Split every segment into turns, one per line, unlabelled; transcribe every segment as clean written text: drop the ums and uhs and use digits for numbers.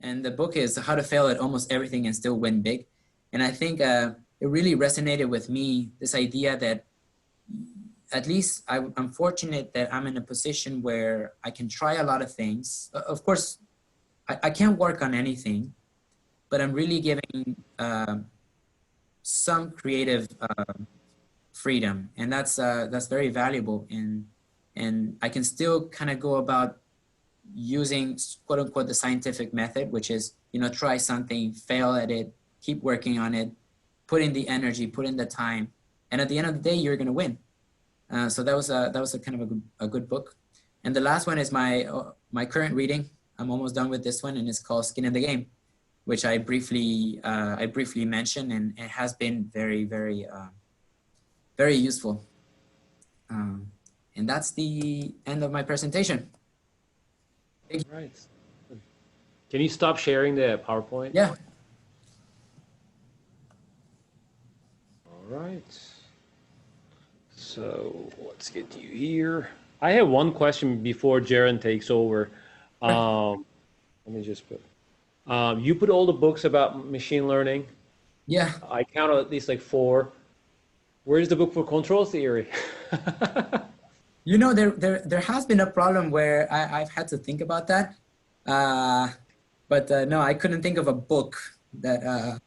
And the book is How to Fail at Almost Everything and Still Win Big. And I think it really resonated with me, this idea that at least I'm fortunate that I'm in a position where I can try a lot of things. Of course, I can't work on anything, but I'm really giving some creative freedom, and that's very valuable. And I can still kind of go about using quote unquote the scientific method, which is, you know, try something, fail at it, keep working on it, put in the energy, put in the time, and at the end of the day, you're gonna win. So that was a kind of a good book. And the last one is my current reading. I'm almost done with this one, and it's called Skin in the Game, which I briefly mentioned, and it has been very useful. And that's the end of my presentation.
All right. Can you stop sharing the PowerPoint?
Yeah.
All right. So let's get you here. I have one question before Jaron takes over. Let me just put, you put all the books about machine learning.
Yeah.
I counted at least like 4. Where's the book for control theory?
You know, there has been a problem where I've had to think about that. But no, I couldn't think of a book that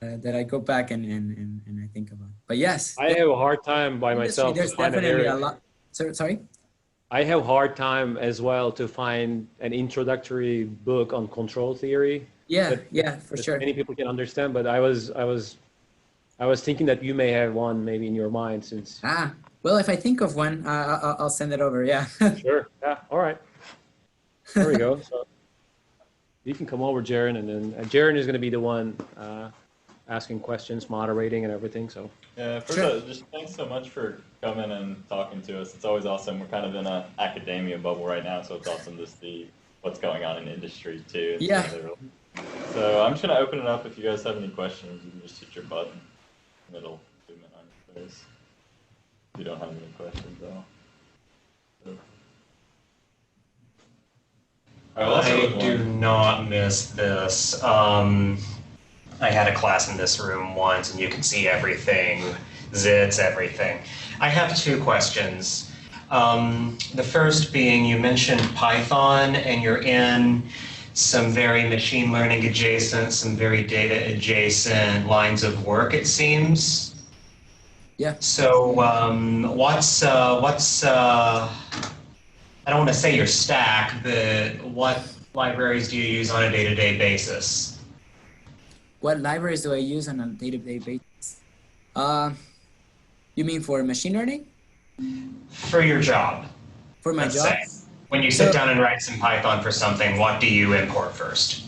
that I go back and I think about. But yes,
I have a hard time by myself
there's
to find an
definitely
area.
a lot. Sorry?
I have a hard time as well to find an introductory book on control theory.
Yeah, yeah, for sure.
Many people can understand, but I was thinking that you may have one maybe in your mind since.
Well, if I think of one, I'll send it over. Yeah.
Sure. Yeah. All right. There we go. So you can come over, Jaron, and then Jaron is going to be the one asking questions, moderating, and everything. So.
Yeah, first of all, just thanks so much for coming and talking to us. It's always awesome. We're kind of in an academia bubble right now, so it's awesome to see what's going on in industry too.
Yeah.
So I'm just going to open it up. If you guys have any questions, you can just hit your button, and it'll zoom in on your face. If you don't have any questions, though.
I do not miss this. I had a class in this room once, and you can see everything, zits, everything. I have 2 questions. The first being, you mentioned Python, and you're in some very machine learning adjacent, some very data adjacent lines of work, it seems.
Yeah.
So what's I don't want to say your stack, but what libraries do you use on a day-to-day basis?
What libraries do I use on a day-to-day basis? You mean for machine learning?
For your job.
For my job?
Say. When you sit down and write some Python for something, what do you import first?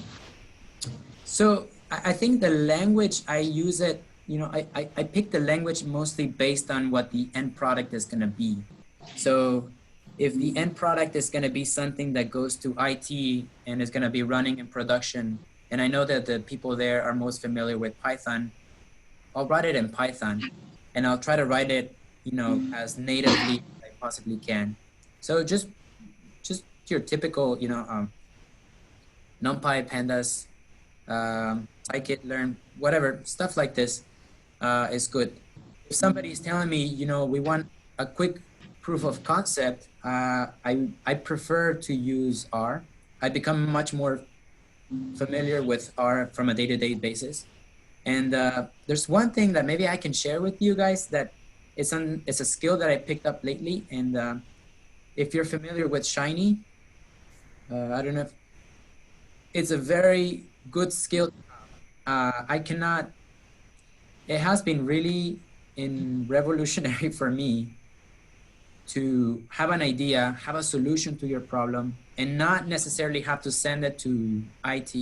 So I think the language I use it, you know, I pick the language mostly based on what the end product is going to be. So if the end product is going to be something that goes to IT and is going to be running in production, and I know that the people there are most familiar with Python, I'll write it in Python, and I'll try to write it, you know, as natively as I possibly can. So just your typical, you know, NumPy, pandas, scikit-learn, whatever, stuff like this is good. If somebody is telling me, you know, we want a quick proof of concept, I prefer to use R. I become much more familiar with R from a day-to-day basis. And there's one thing that maybe I can share with you guys that it's a skill that I picked up lately. And if you're familiar with Shiny, I don't know if it's a very good skill. It has been really revolutionary for me to have an idea, have a solution to your problem, and not necessarily have to send it to IT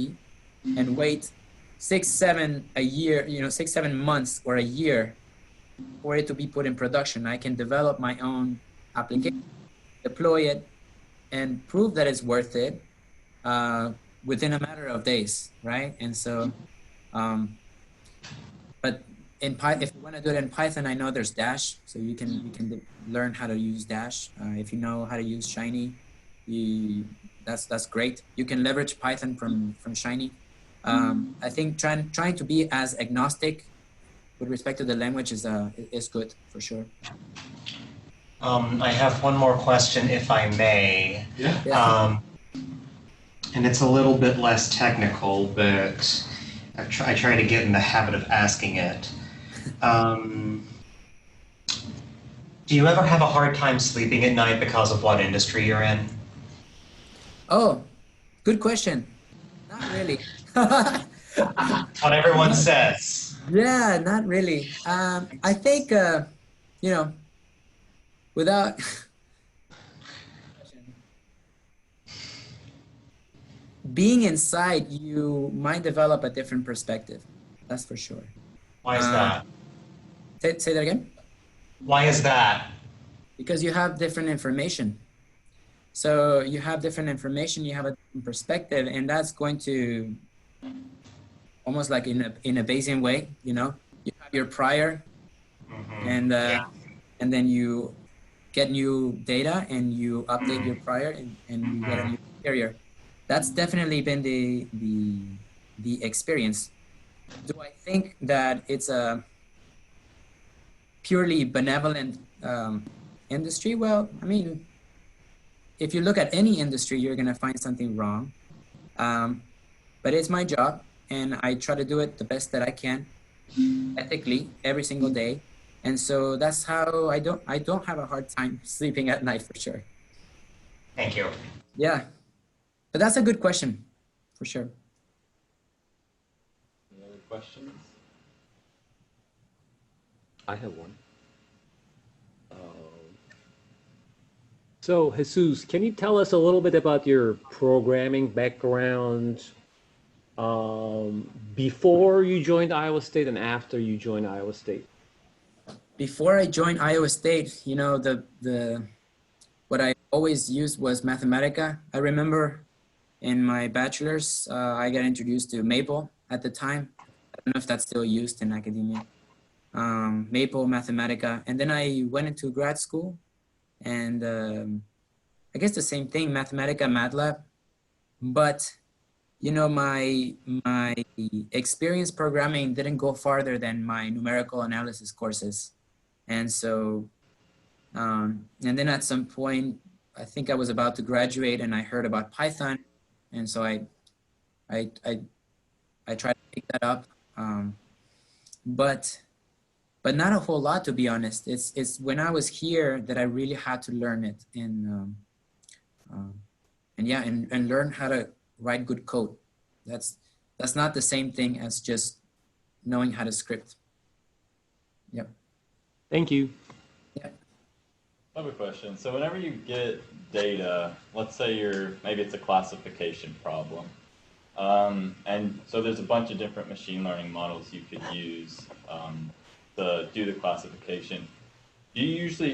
and wait 6-7 months or a year for it to be put in production. I can develop my own application, deploy it, and prove that it's worth it within a matter of days, right? And so, but if you want to do it in Python, I know there's Dash, so you can learn how to use Dash. If you know how to use Shiny, that's great. You can leverage Python from Shiny. I think trying to be as agnostic with respect to the language is good for sure.
I have one more question, if I may.
Yeah.
Yeah.
And it's a little bit less technical, but I try to get in the habit of asking it. Do you ever have a hard time sleeping at night because of what industry you're in?
Oh, good question. Not really.
What everyone says.
Yeah, not really. I think you know, without being inside, you might develop a different perspective. That's for sure.
Why is that?
Say that again.
Why is that?
Because you have different information. So you have different information, you have a different perspective, and that's going to almost like in a Bayesian way, you know, you have your prior, and then you get new data and you update your prior, and you get a new superior. That's definitely been the experience. Do I think that it's a purely benevolent industry? Well, I mean, if you look at any industry, you're going to find something wrong. But it's my job, and I try to do it the best that I can, ethically, every single day. And so that's how I don't have a hard time sleeping at night for sure.
Thank you.
Yeah, but that's a good question, for sure.
Any other questions?
I have one. So, Jesus, can you tell us a little bit about your programming background before you joined Iowa State and after you joined Iowa State?
Before I joined Iowa State, you know, what I always used was Mathematica. I remember in my bachelor's, I got introduced to Maple at the time. I don't know if that's still used in academia. Maple, Mathematica, and then I went into grad school, and I guess the same thing, Mathematica, MATLAB. But you know, my experience programming didn't go farther than my numerical analysis courses, and so and then at some point, I think I was about to graduate, and I heard about Python, and so I tried to pick that up, but not a whole lot, to be honest. It's when I was here that I really had to learn it, and learn how to write good code. That's not the same thing as just knowing how to script. Yep.
Thank you.
Yeah.
I have a question. So whenever you get data, let's say maybe it's a classification problem. And so there's a bunch of different machine learning models you could use to do the classification. Do you usually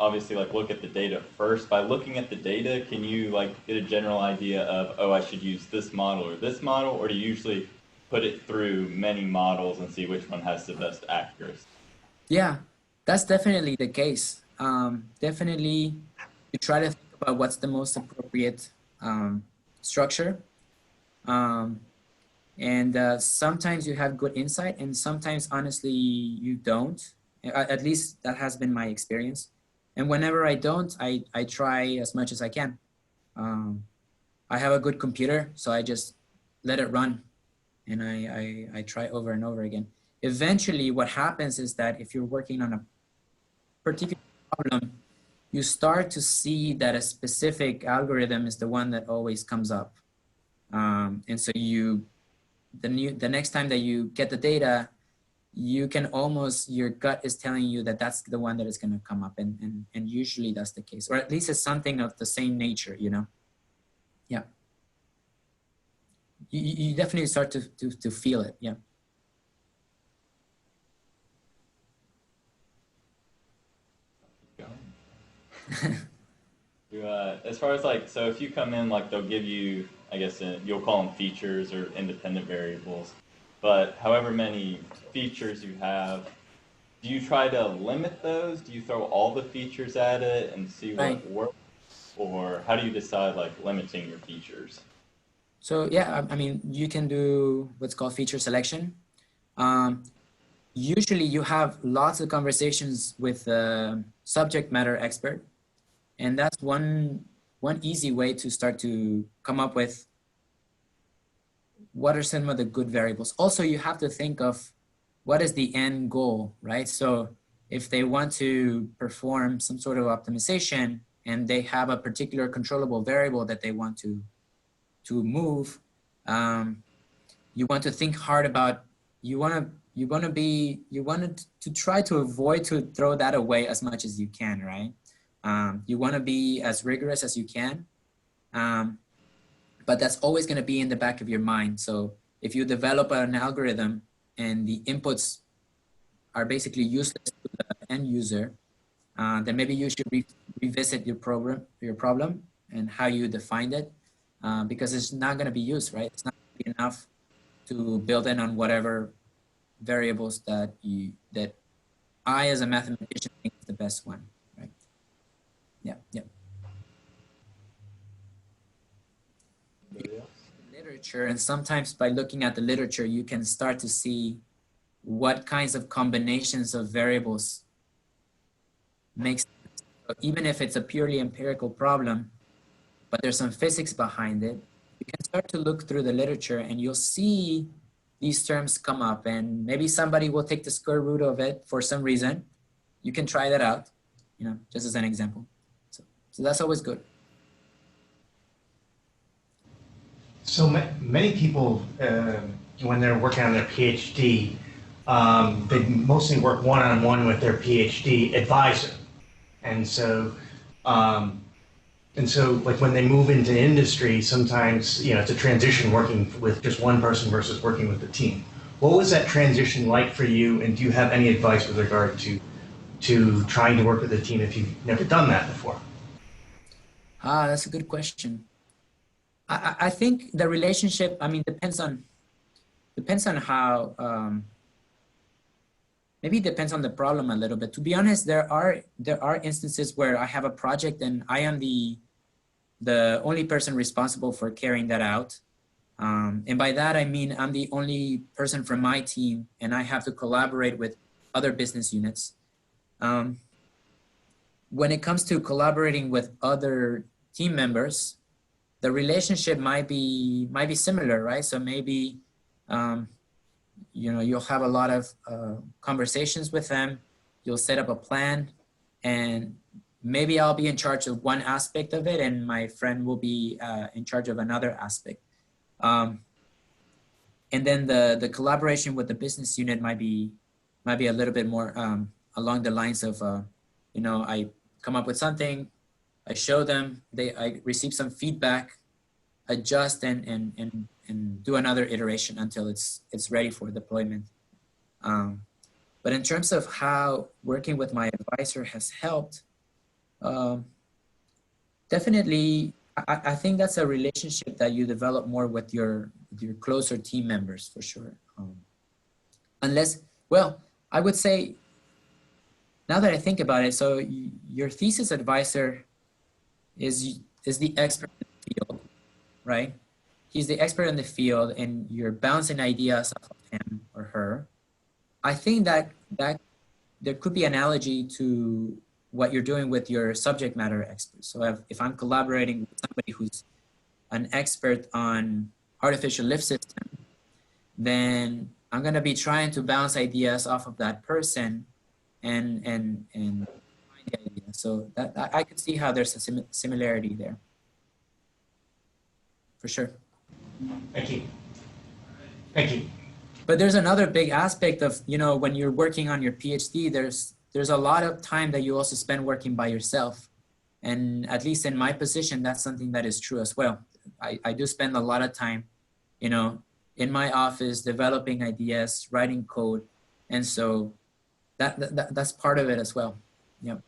obviously look at the data first? By looking at the data, can you get a general idea of, oh, I should use this model, or do you usually put it through many models and see which one has the best accuracy? Yeah,
That's definitely the case. Definitely, you try to think about what's the most appropriate structure. Sometimes you have good insight, and sometimes, honestly, you don't. At least that has been my experience. And whenever I don't, I try as much as I can. I have a good computer, so I just let it run, and I try over and over again. Eventually, what happens is that if you're working on a particular problem, you start to see that a specific algorithm is the one that always comes up. And so the next time that you get the data, you can your gut is telling you that that's the one that is going to come up. And usually that's the case, or at least it's something of the same nature, you know? Yeah. You definitely start to feel it. Yeah.
As far as so if you come in, they'll give you, I guess you'll call them features or independent variables, but however many features you have, do you try to limit those? Do you throw all the features at it and see what works? or how do you decide like limiting your features?
So yeah, I mean, you can do what's called feature selection. Um, Usually you have lots of conversations with a subject matter expert, and that's one easy way to start to come up with what are some of the good variables. Also, you have to think of what is the end goal, right? So if they want to perform some sort of optimization and they have a particular controllable variable that they want to move, you want to think hard about, you want to try to avoid to throw that away as much as you can, right? You want to be as rigorous as you can, but that's always going to be in the back of your mind. So if you develop an algorithm and the inputs are basically useless to the end user, then maybe you should revisit your problem and how you defined it, because it's not going to be used, right? It's not going to be enough to build in on whatever variables that I as a mathematician think is the best one, right? Yeah, yeah. Literature, and sometimes by looking at the literature, you can start to see what kinds of combinations of variables makes sense. Even if it's a purely empirical problem, but there's some physics behind it, you can start to look through the literature and you'll see these terms come up, and maybe somebody will take the square root of it for some reason. You can try that out, you know, just as an example. So that's always good.
So many people, when they're working on their PhD, they mostly work one-on-one with their PhD advisor. And so, like when they move into industry, sometimes, you know, it's a transition working with just one person versus working with the team. What was that transition like for you? And do you have any advice with regard to trying to work with a team if you've never done that before?
That's a good question. I think the relationship, I mean, depends on how, maybe it depends on the problem a little bit. To be honest, there are instances where I have a project and I am the only person responsible for carrying that out. And by that, I mean, I'm the only person from my team and I have to collaborate with other business units. When it comes to collaborating with other team members, the relationship might be similar, right? So maybe, you know, you'll have a lot of conversations with them. You'll set up a plan, and maybe I'll be in charge of one aspect of it, and my friend will be in charge of another aspect. And then the collaboration with the business unit might be a little bit more along the lines of, you know, I come up with something, I show them, I receive some feedback, adjust and do another iteration until it's ready for deployment. But in terms of how working with my advisor has helped, definitely, I think that's a relationship that you develop more with your closer team members for sure. Unless, well, I would say, now that I think about it, so your thesis advisor is the expert in the field, right? He's the expert in the field and you're bouncing ideas off of him or her. I think that there could be analogy to what you're doing with your subject matter expert. So if I'm collaborating with somebody who's an expert on artificial lift system, then I'm gonna be trying to bounce ideas off of that person and find the idea. So that I could see how there's a similarity there, for sure.
Thank you. Thank you.
But there's another big aspect of, you know, when you're working on your PhD, there's a lot of time that you also spend working by yourself. And at least in my position, that's something that is true as well. I do spend a lot of time, you know, in my office, developing ideas, writing code. And so that's part of it as well. Yep.